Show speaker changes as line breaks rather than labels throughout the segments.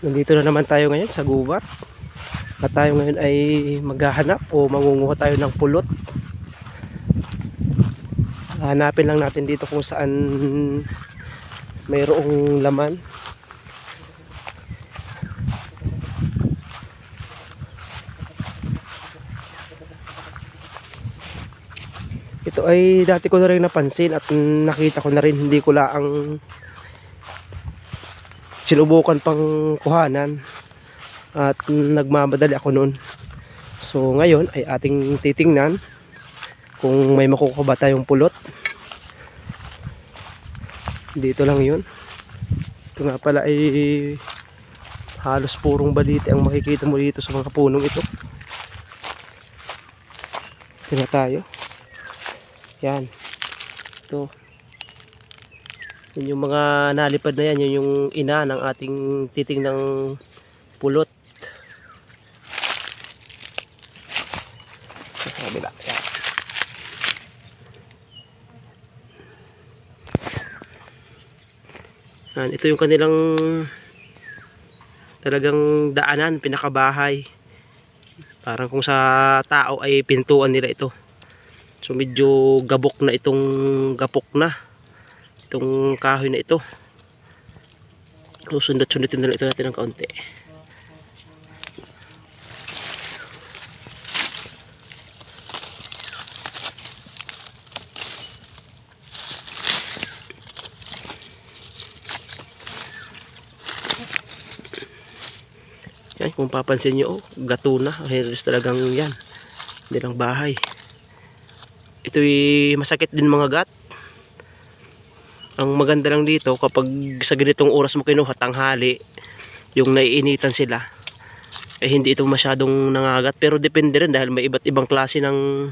Nandito na naman tayo ngayon sa gubat. At tayo ngayon ay maghahanap o mangunguha tayo ng pulot. Hanapin lang natin dito kung saan mayroong laman. Ito ay dati ko na rin napansin at nakita ko na rin, hindi ko lang sinubukan pang kuhanan at nagmamadali ako noon. So ngayon ay ating titingnan kung may makukuha ba tayong pulot. Dito lang yun. Ito nga pala ay halos purong balite ang makikita mo dito sa mga punong ito. Ito na tayo. Yan. Ito. Yun yung mga nalipad na yan. Yun yung ina ng ating titingnang pulot. Sa kabila. Yan. Yan. Ito yung kanilang talagang daanan, pinakabahay. Parang kung sa tao ay pintuan nila ito. So medyo gapok na itong kahoy na ito. So sundat-sundatin na ito natin ng kaunti. Yan, kung papansin nyo, gato na. Halos talagang yan. Hindi lang bahay. Ito'y masakit din mga gat. Ang maganda lang dito, kapag sa ganitong oras mo kinuha, tanghali, yung naiinitan sila, eh hindi ito masyadong nangagat. Pero depende rin dahil may iba't ibang klase ng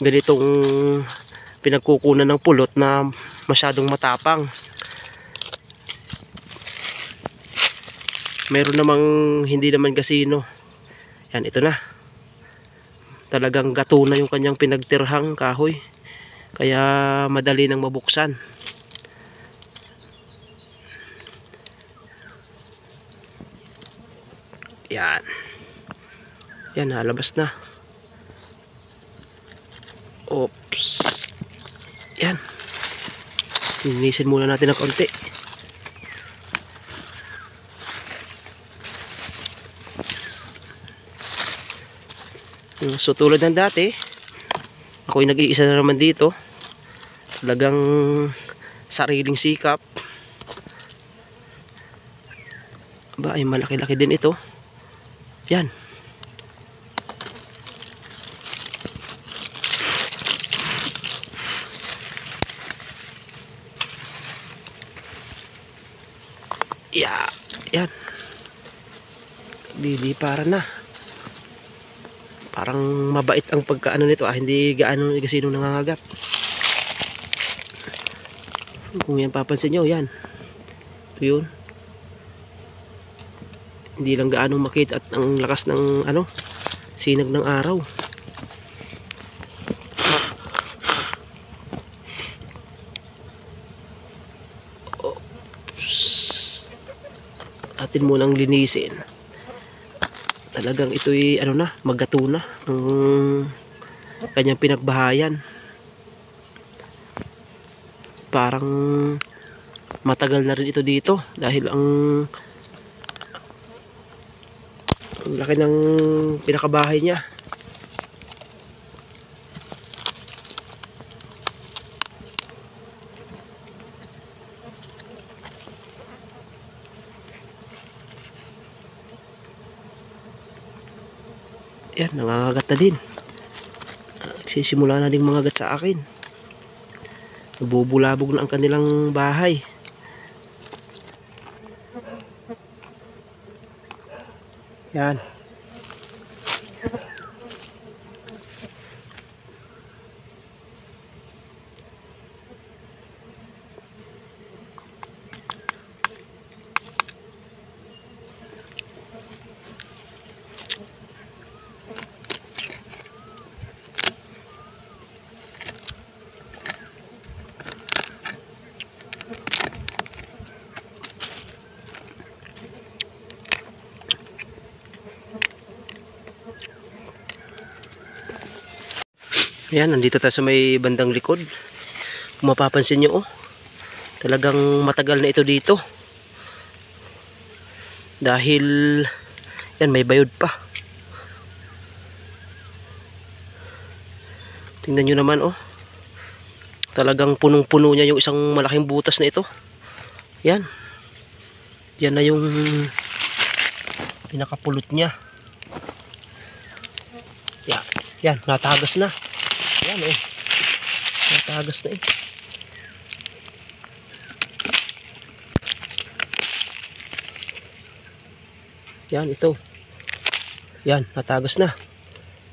ganitong pinagkukunan ng pulot na masyadong matapang. Meron namang hindi naman kasino. Yan, ito na. Talagang gato na yung kanyang pinagtirhang kahoy. Kaya madali nang mabuksan. Yan. Yan, halabas na. Oops. Yan. Linisin muna natin ng konti. So tulad ng dati, ako'y nag-iisa na naman dito. Talagang sariling sikap. Aba, ay malaki-laki din ito. Yan. Yeah, yan. Liliparan na. Parang mabait ang pagkaano nito, hindi gaano kasi nung nangangagat. Kung yan papansin nyo, yan. Ito yun. Hindi lang gaano makita at ang lakas ng sinag ng araw. Oops. Atin munang linisin. Talagang ito'y magato na ng kanyang pinagbahayan. Parang matagal na rin ito dito dahil ang laki ng pinakabahay niya. Yan, nangangagat na din. Sisimula na din mga gat sa akin. Bubulabog na ang kanilang bahay. Yan. Ayan, nandito tayo sa may bandang likod. Kung mapapansin nyo, oh, talagang matagal na ito dito. Dahil, yan, may bayod pa. Tingnan nyo naman, oh. Talagang punong-puno niya yung isang malaking butas na ito. Yan. Yan na yung pinakapulot niya. Yan. Yan, natagas na. Yan, oh. Natagas na eh. Yan, ito. Yan, natagas na.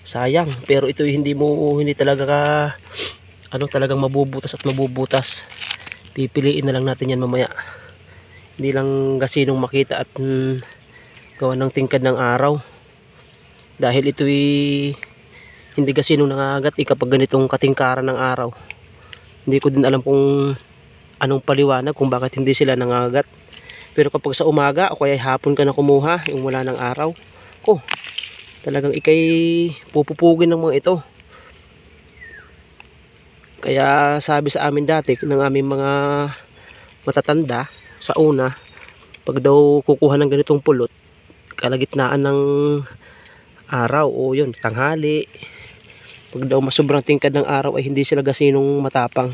Sayang, pero ito hindi talaga talagang mabubutas at mabubutas. Pipiliin na lang natin yan mamaya. Hindi lang gasinong makita at gawa ng tingkad ng araw. Dahil ito hindi gasinong nangagat kapag ganitong katingkaran ng araw. Hindi ko din alam kung anong paliwanag kung bakit hindi sila nangagat. Pero kapag sa umaga o kaya hapon ka na kumuha, yung wala ng araw, talagang ikay pupupugin ng mga ito. Kaya sabi sa amin dati ng aming mga matatanda sa una, pag daw kukuha ng ganitong pulot, kalagitnaan ng araw o yun, tanghali, pag daw masobrang tingkad ng araw ay hindi sila gasinong matapang.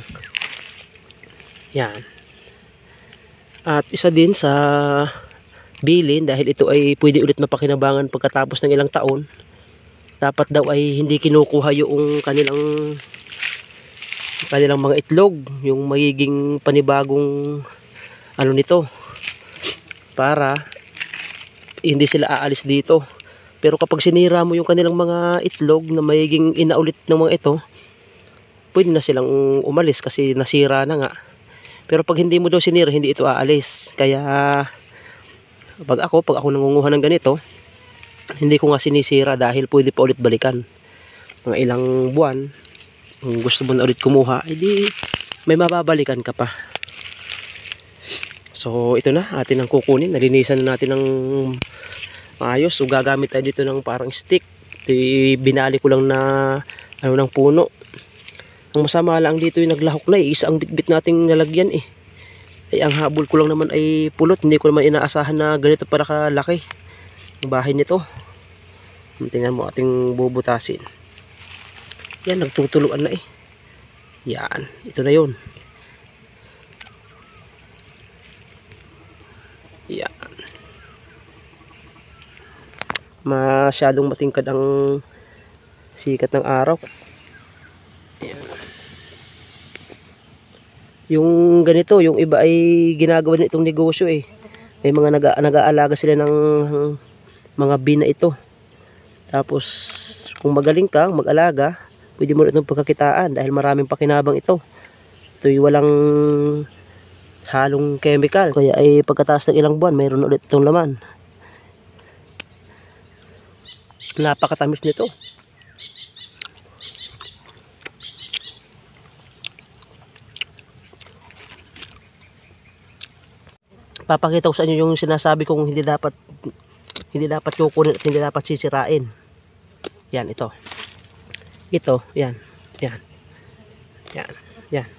Yan. At isa din sa bilin, dahil ito ay pwede ulit mapakinabangan pagkatapos ng ilang taon, dapat daw ay hindi kinukuha yung kanilang mga itlog, yung magiging panibagong nito, para hindi sila aalis dito. Pero kapag sinira mo yung kanilang mga itlog na magiging inaulit ng mga ito, pwede na silang umalis kasi nasira na nga. Pero pag hindi mo daw sinira, hindi ito aalis. Kaya pag ako nangunguha ng ganito, hindi ko nga sinisira dahil pwede pa ulit balikan. Mga ilang buwan, kung gusto mo na ulit kumuha, edi may mababalikan ka pa. So ito na, atin ang kukunin. Nalinisan na natin ng ayos. So gagamit tayo dito ng parang stick. Binali ko lang na ng puno. Ang masama lang dito yung naglahok na isa ang bitbit nating nalagyan eh. Ay ang habol ko lang naman ay pulot. Hindi ko naman inaasahan na ganito para kalaki ang bahay nito. Tingnan mo, ating bubutasin. Yan, nagtutuluan na eh. Yan, ito na yun. Yan. Masyadong matingkad ang sikat ng araw. Yan. Yung ganito, yung iba ay ginagawa na itong negosyo eh. May mga nag-aalaga sila ng mga bina ito. Tapos kung magaling kang mag-alaga, pwede mo rin itong pagkakitaan dahil maraming pakinabang ito. Ito'y walang halong chemical. Kaya ay pagkataas ng ilang buwan, mayroon ulit itong laman. Napakatamis nito. Papakita ko sa inyo yung sinasabi kong hindi dapat kukunin at hindi dapat sisirain. Yan, ito. Ito, yan. Yan. Yan. Yan.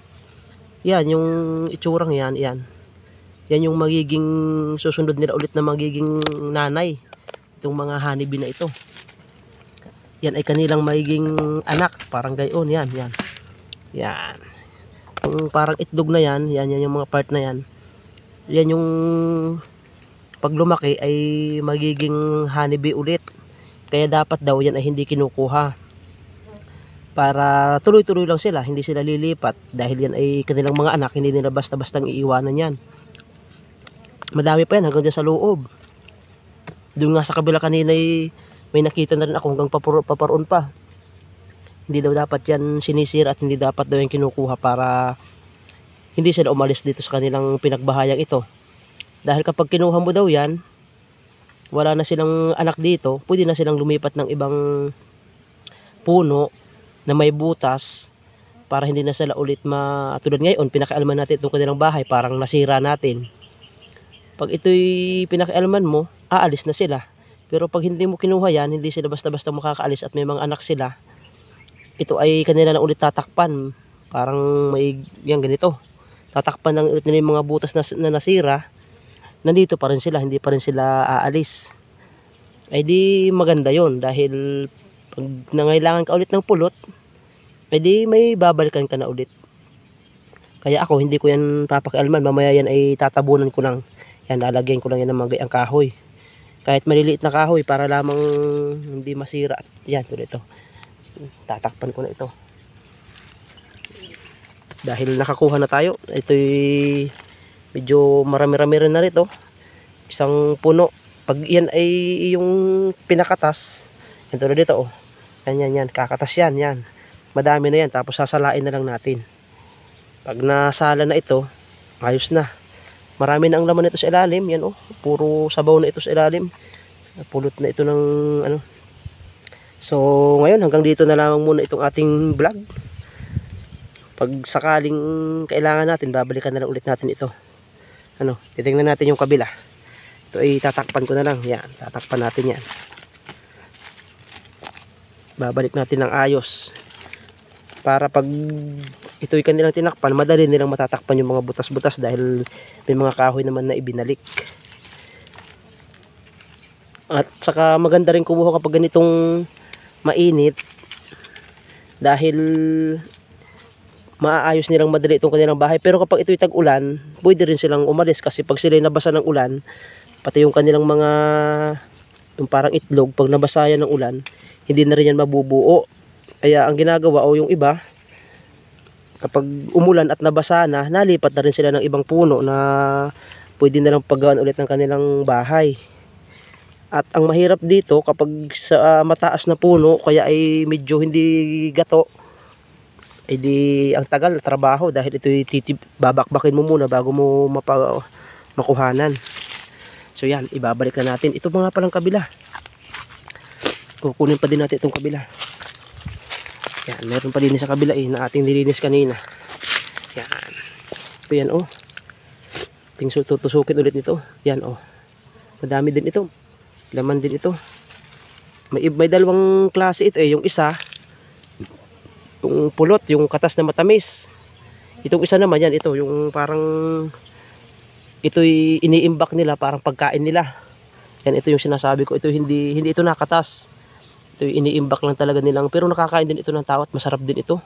Yan, yung itsurang yan, yan. Yan yung magiging susunod nila ulit na magiging nanay. Itong mga honeybee na ito. Yan ay kanilang magiging anak. Parang gayon, yan, yan. Yan. Yung parang itlog na yan, yan yung mga part na yan. Yan yung pag lumaki ay magiging honeybee ulit. Kaya dapat daw yan ay hindi kinukuha. Para tuloy-tuloy lang sila, hindi sila lilipat. Dahil yan ay kanilang mga anak, hindi nila basta-bastang iiwanan yan. Madami pa yan hanggang dyan sa loob. Doon nga sa kabila kanina ay may nakita na rin ako hanggang paparoon pa. Hindi daw dapat yan sinisira at hindi dapat daw yan kinukuha para hindi sila umalis dito sa kanilang pinagbahayang ito. Dahil kapag kinuha mo daw yan, wala na silang anak dito, pwede na silang lumipat ng ibang puno na may butas para hindi na sila ulit tulad ngayon, pinakialaman natin itong kanilang bahay, parang nasira natin. Pag ito'y pinakialaman mo, aalis na sila. Pero pag hindi mo kinuha yan, hindi sila basta-basta makakaalis at may mga anak sila, ito ay kanila lang ulit tatakpan. Parang may yan ganito. Tatakpan lang ulit nila yung mga butas na nasira. Nandito pa rin sila, hindi pa rin sila aalis. Ay di maganda yon dahil pag nangailangan ka ulit ng pulot, ay di may babalikan ka na ulit. Kaya ako hindi ko yan papakialaman, mamaya yan ay tatabunan ko lang. Yan, lalagyan ko lang yan ng mga gayang kahoy. Kahit maliliit na kahoy para lamang hindi masira. Yan, tulad ito. Tatakpan ko na ito. Dahil nakakuha na tayo, ito'y medyo marami-rami rin na rito. Isang puno. Pag yan ay yung pinakatas, yan tulad dito oh. Yan, kakatas yan, yan. Madami na yan, tapos sasalain na lang natin. Pag nasala na ito, ayos na. Marami na ang laman nito sa ilalim, yan oh. Puro sabaw na ito sa ilalim. Pulot na ito ng ano. So, ngayon hanggang dito na lamang muna itong ating vlog. Pag sakaling kailangan natin, babalikan na lang ulit natin ito. Ano, titingnan natin yung kabila. Ito ay tatakpan ko na lang. Yan, tatakpan natin yan. Babalik natin ng ayos. Para pag ito ay kanilang tinakpan, madali nilang matatakpan yung mga butas-butas dahil may mga kahoy naman na ibinalik. At saka maganda rin kumuha kapag ganitong mainit dahil maaayos nilang madali itong kanilang bahay. Pero kapag ito'y tag-ulan, pwede rin silang umalis kasi pag sila'y nabasa ng ulan, pati yung kanilang mga yung parang itlog, pag nabasa yan ng ulan, hindi na rin yan mabubuo. Kaya ang ginagawa o yung iba, kapag umulan at nabasa na, nalipat na rin sila ng ibang puno na pwede na lang paggawan ulit ng kanilang bahay. At ang mahirap dito kapag sa mataas na puno, kaya ay medyo hindi gato, ay di ang tagal trabaho dahil ito babakbakin mo muna bago mo makuhanan. So yan, ibabalik na natin. Ito mga palang kabila. Kukunin pa din natin itong kabila. Yan, meron pa din sa kabila na ating nilinis kanina. Yan. Ito yan oh. Ating tutusukin ulit nito. Yan oh. Madami din ito. Laman din ito. May dalawang klase ito yung isa yung pulot, yung katas na matamis. Itong isa naman yan, ito yung parang ito'y iniimbak nila, parang pagkain nila. Yan, ito yung sinasabi ko. Ito hindi ito nakatas. Ito yung iniimbak lang talaga nilang, pero nakakain din ito ng tao at masarap din ito.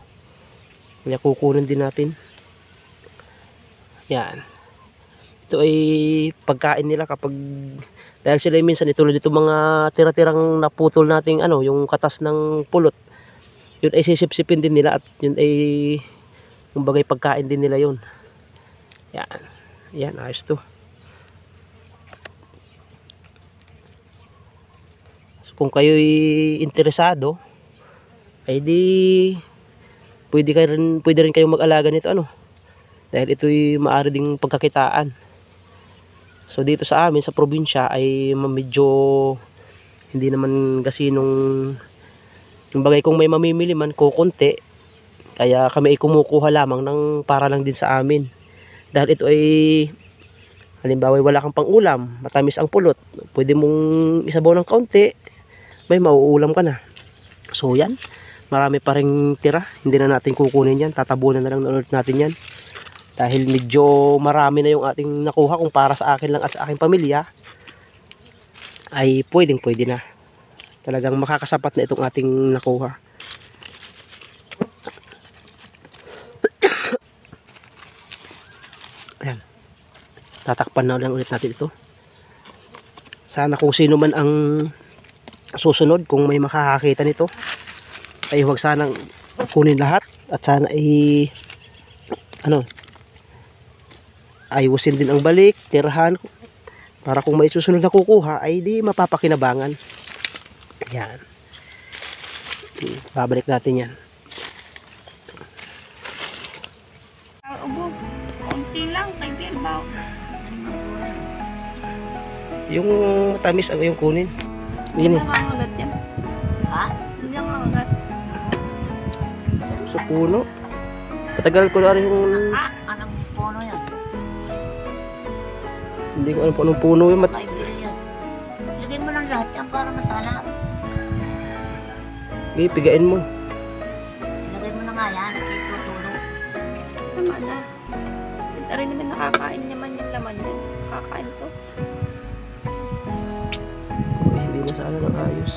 Kaya kukunin din natin. Yan. Ito ay pagkain nila kapag dahil sila minsan itulad dito mga tira-tirang naputol nating ano, yung katas ng pulot. Yun ay sisip-sipin din nila at yun ay yung bagay pagkain din nila yun. Yan. Yan, ayos to. So, kung kayo'y interesado, ay di pwede rin kayong mag-alaga nito ano. Dahil ito'y maaari ding pagkakitaan. So dito sa amin sa probinsya ay medyo hindi naman gasinong yung bagay kung may mamimili man kukunti. Kaya kami ay kumukuha lamang ng para lang din sa amin. Dahil ito ay halimbawa wala kang pang-ulam, matamis ang pulot, pwede mong isabaw ng kaunti, may mauulam ka na. So yan, marami pa ring tira, hindi na natin kukunin yan, tatabunan na lang ulit natin yan. Dahil medyo marami na yung ating nakuha, kung para sa akin lang at sa aking pamilya, ay pwede na. Talagang makakasapat na itong ating nakuha. Ayan. Tatakpan na lang ulit natin ito. Sana kung sino man ang susunod, kung may makakakita nito, ay huwag sanang kunin lahat. At sana ay ayusin din ang balik, tirahan, para kung may susunod na kukuha ay di mapapakinabangan. Yan. Babalik natin yan.
Ubo, konti lang, kay Bilbao.
Yung tamis ang yung kunin. Yan eh.
Nangangagat yan. Ha? Hindi nangangagat.
Sa puno. Patagal ko na rin yung...
Anong puno yan?
Hindi ko alam po anong puno yung
Kay Bilbao. Lagyan mo lang lahat yan para masala.
Okay, pigain mo.
Hindi rin naman nakakain naman yung laman yan. Nakakain to.
Hindi na sana ng ayos.